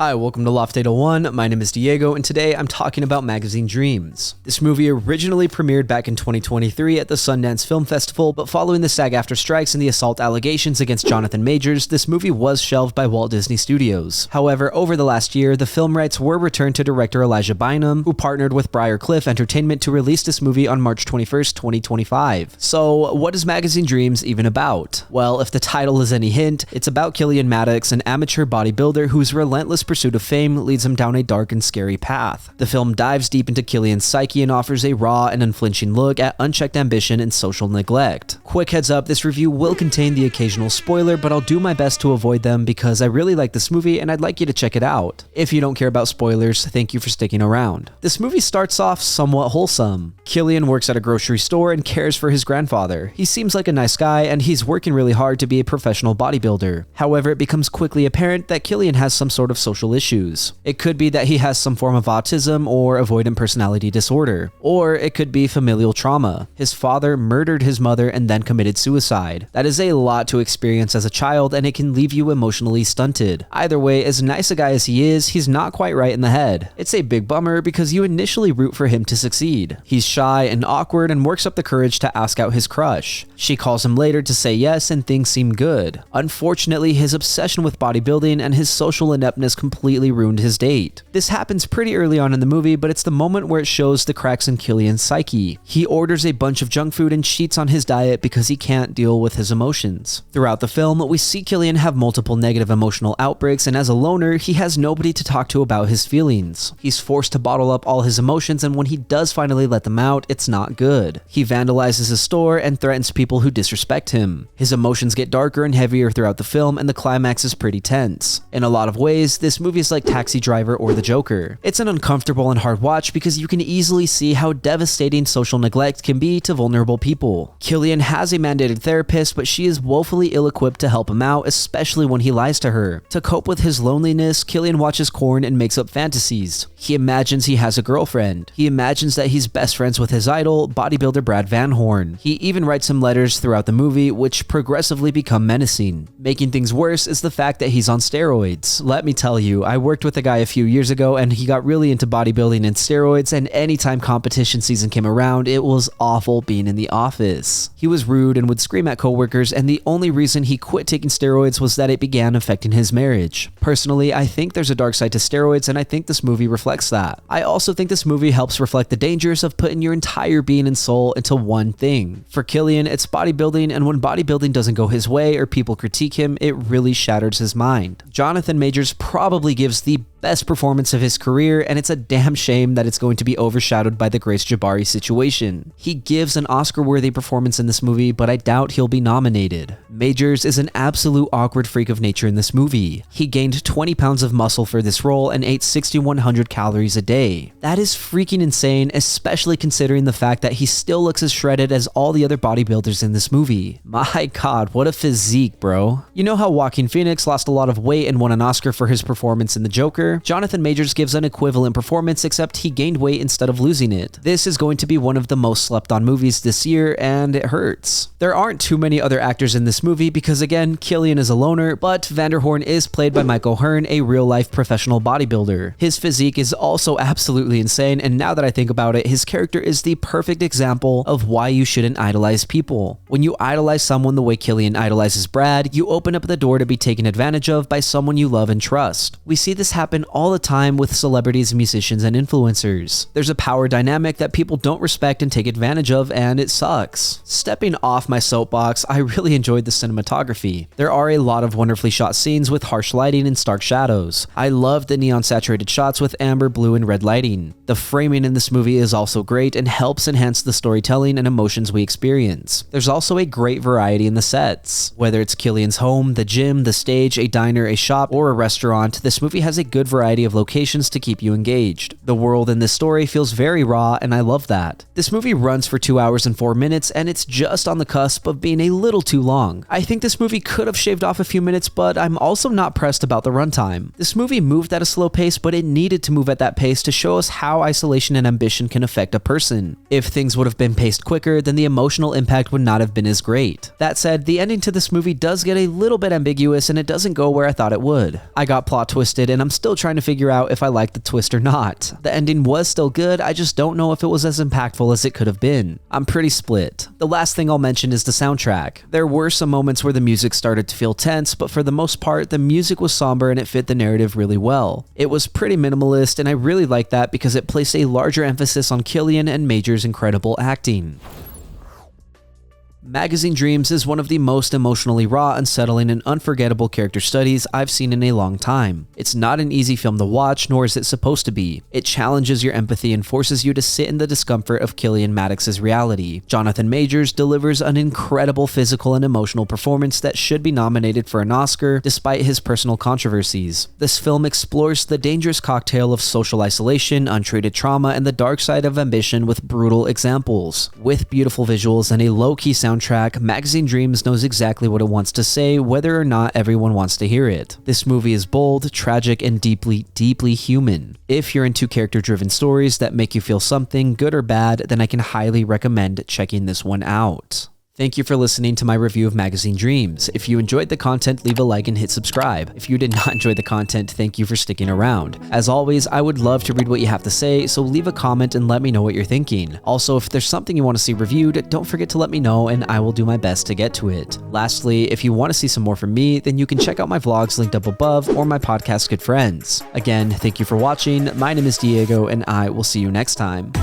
Hi, welcome to Loft 801. My name is Diego, and today I'm talking about Magazine Dreams. This movie originally premiered back in 2023 at the Sundance Film Festival, but following the SAG-AFTRA strikes and the assault allegations against Jonathan Majors, this movie was shelved by Walt Disney Studios. However, over the last year, the film rights were returned to director Elijah Bynum, who partnered with Briarcliff Entertainment to release this movie on March 21st, 2025. So, what is Magazine Dreams even about? Well, if the title is any hint, it's about Killian Maddox, an amateur bodybuilder whose relentless pursuit of fame leads him down a dark and scary path. The film dives deep into Killian's psyche and offers a raw and unflinching look at unchecked ambition and social neglect. Quick heads up, this review will contain the occasional spoiler, but I'll do my best to avoid them because I really like this movie and I'd like you to check it out. If you don't care about spoilers, thank you for sticking around. This movie starts off somewhat wholesome. Killian works at a grocery store and cares for his grandfather. He seems like a nice guy and he's working really hard to be a professional bodybuilder. However, it becomes quickly apparent that Killian has some sort of social issues. It could be that he has some form of autism or avoidant personality disorder, or it could be familial trauma. His father murdered his mother and then committed suicide. That is a lot to experience as a child and it can leave you emotionally stunted. Either way, as nice a guy as he is, he's not quite right in the head. It's a big bummer because you initially root for him to succeed. He's shy and awkward and works up the courage to ask out his crush. She calls him later to say yes and things seem good. Unfortunately, his obsession with bodybuilding and his social ineptness completely ruined his date. This happens pretty early on in the movie, but it's the moment where it shows the cracks in Killian's psyche. He orders a bunch of junk food and cheats on his diet because he can't deal with his emotions. Throughout the film, we see Killian have multiple negative emotional outbreaks, and as a loner, he has nobody to talk to about his feelings. He's forced to bottle up all his emotions, and when he does finally let them out, it's not good. He vandalizes his store and threatens people who disrespect him. His emotions get darker and heavier throughout the film, and the climax is pretty tense. In a lot of ways, this movie is like Taxidriver or The Joker. It's an uncomfortable and hard watch because you can easily see how devastating social neglect can be to vulnerable people. Killian has a mandated therapist, but she is woefully ill-equipped to help him out, especially when he lies to her. To cope with his loneliness, Killian watches porn and makes up fantasies. He imagines he has a girlfriend. He imagines that he's best friends with his idol, bodybuilder Brad Van Horn. He even writes him letters throughout the movie, which progressively become menacing. Making things worse is the fact that he's on steroids. Let me tell you, I worked with a guy a few years ago and he got really into bodybuilding and steroids, and anytime competition season came around, it was awful being in the office. He was rude and would scream at coworkers, and the only reason he quit taking steroids was that it began affecting his marriage. Personally, I think there's a dark side to steroids, and I think this movie reflects that. I also think this movie helps reflect the dangers of putting your entire being and soul into one thing. For Killian, it's bodybuilding, and when bodybuilding doesn't go his way or people critique him, it really shatters his mind. Jonathan Majors probably gives the best performance of his career, and it's a damn shame that it's going to be overshadowed by the Grace Jabari situation. He gives an Oscar-worthy performance in this movie, but I doubt he'll be nominated. Majors is an absolute awkward freak of nature in this movie. He gained 20 pounds of muscle for this role and ate 6,100 calories a day. That is freaking insane, especially considering the fact that he still looks as shredded as all the other bodybuilders in this movie. My god, what a physique, bro. You know how Joaquin Phoenix lost a lot of weight and won an Oscar for his performance in The Joker? Jonathan Majors gives an equivalent performance, except he gained weight instead of losing it. This is going to be one of the most slept on movies this year, and it hurts. There aren't too many other actors in this movie because, again, Killian is a loner, but Vanderhorn is played by Michael Hearn, a real-life professional bodybuilder. His physique is also absolutely insane, and now that I think about it, his character is the perfect example of why you shouldn't idolize people. When you idolize someone the way Killian idolizes Brad, you open up the door to be taken advantage of by someone you love and trust. We see this happen all the time with celebrities, musicians, and influencers. There's a power dynamic that people don't respect and take advantage of, and it sucks. Stepping off my soapbox, I really enjoyed the cinematography. There are a lot of wonderfully shot scenes with harsh lighting and stark shadows. I love the neon saturated shots with amber, blue, and red lighting. The framing in this movie is also great and helps enhance the storytelling and emotions we experience. There's also a great variety in the sets. Whether it's Killian's home, the gym, the stage, a diner, a shop, or a restaurant, this movie has a good variety of locations to keep you engaged. The world in this story feels very raw, and I love that. This movie runs for 2 hours and 4 minutes, and it's just on the cusp of being a little too long. I think this movie could have shaved off a few minutes, but I'm also not pressed about the runtime. This movie moved at a slow pace, but it needed to move at that pace to show us how isolation and ambition can affect a person. If things would have been paced quicker, then the emotional impact would not have been as great. That said, the ending to this movie does get a little bit ambiguous, and it doesn't go where I thought it would. I got plot twisted, and I'm still trying to figure out if I like the twist or not. The ending was still good, I just don't know if it was as impactful as it could have been. I'm pretty split. The last thing I'll mention is the soundtrack. There were some moments where the music started to feel tense, but for the most part, the music was somber and it fit the narrative really well. It was pretty minimalist, and I really liked that because it placed a larger emphasis on Killian and Majors' incredible acting. Magazine Dreams is one of the most emotionally raw, unsettling, and unforgettable character studies I've seen in a long time. It's not an easy film to watch, nor is it supposed to be. It challenges your empathy and forces you to sit in the discomfort of Killian Maddox's reality. Jonathan Majors delivers an incredible physical and emotional performance that should be nominated for an Oscar, despite his personal controversies. This film explores the dangerous cocktail of social isolation, untreated trauma, and the dark side of ambition with brutal examples. With beautiful visuals and a low-key soundtrack, Magazine Dreams knows exactly what it wants to say, whether or not everyone wants to hear it. This movie is bold, tragic, and deeply, deeply human. If you're into character-driven stories that make you feel something, good or bad, then I can highly recommend checking this one out. Thank you for listening to my review of Magazine Dreams. If you enjoyed the content, leave a like and hit subscribe. If you did not enjoy the content, thank you for sticking around. As always, I would love to read what you have to say, so leave a comment and let me know what you're thinking. Also, if there's something you want to see reviewed, don't forget to let me know and I will do my best to get to it. Lastly, if you want to see some more from me, then you can check out my vlogs linked up above or my podcast Good Friends. Again, thank you for watching. My name is Diego and I will see you next time.